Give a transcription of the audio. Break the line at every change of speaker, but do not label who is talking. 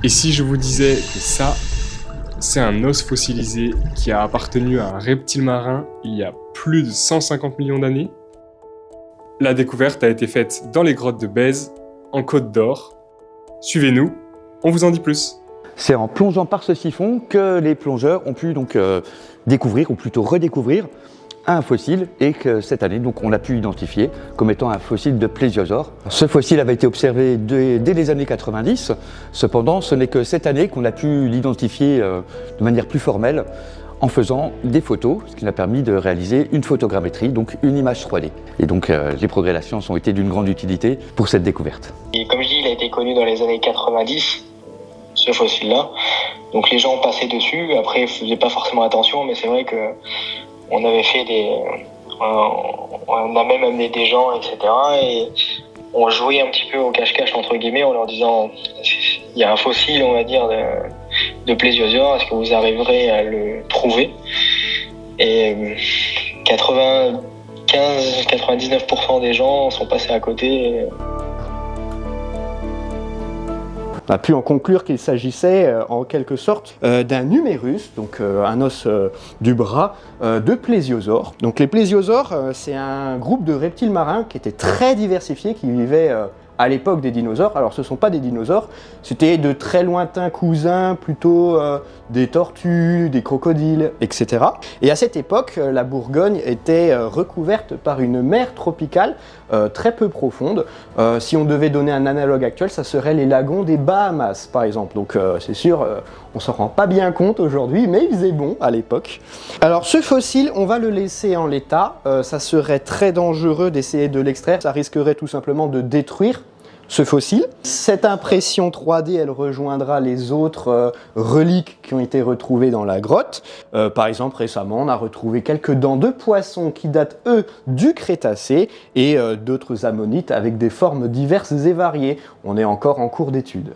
Et si je vous disais que ça, c'est un os fossilisé qui a appartenu à un reptile marin il y a plus de 150 millions d'années? La découverte a été faite dans les grottes de Bèze, en Côte d'Or. Suivez-nous, on vous en dit plus.
C'est en plongeant par ce siphon que les plongeurs ont pu donc découvrir, ou plutôt redécouvrir, un fossile, et que cette année donc, on l'a pu identifier comme étant un fossile de plésiosaure. Ce fossile avait été observé dès les années 90, cependant ce n'est que cette année qu'on a pu l'identifier de manière plus formelle en faisant des photos, ce qui nous a permis de réaliser une photogrammétrie, donc une image 3D. Et donc les progrès de la science ont été d'une grande utilité pour cette découverte.
Et comme je dis, il a été connu dans les années 90, ce fossile-là. Donc les gens passaient dessus, après ils faisaient pas forcément attention, mais c'est vrai que on avait fait on a même amené des gens, etc. Et on jouait un petit peu au cache-cache entre guillemets en leur disant il y a un fossile, on va dire, de plésiosaure, est-ce que vous arriverez à le trouver? Et 99% des gens sont passés à côté.
On a pu en conclure qu'il s'agissait en quelque sorte d'un humérus, donc un os du bras de plésiosaures. Donc les plésiosaures, c'est un groupe de reptiles marins qui était très diversifié, qui vivaient à l'époque des dinosaures. Alors ce ne sont pas des dinosaures, c'était de très lointains cousins, plutôt des tortues, des crocodiles, etc. Et à cette époque, la Bourgogne était recouverte par une mer tropicale très peu profonde. Si on devait donner un analogue actuel, ça serait les lagons des Bahamas, par exemple. Donc c'est sûr, on s'en rend pas bien compte aujourd'hui, mais il faisait bon à l'époque. Alors ce fossile, on va le laisser en l'état. Ça serait très dangereux d'essayer de l'extraire. Ça risquerait tout simplement de détruire ce fossile. Cette impression 3D, elle rejoindra les autres reliques qui ont été retrouvées dans la grotte. Par exemple, récemment, on a retrouvé quelques dents de poissons qui datent, eux, du Crétacé et d'autres ammonites avec des formes diverses et variées. On est encore en cours d'étude.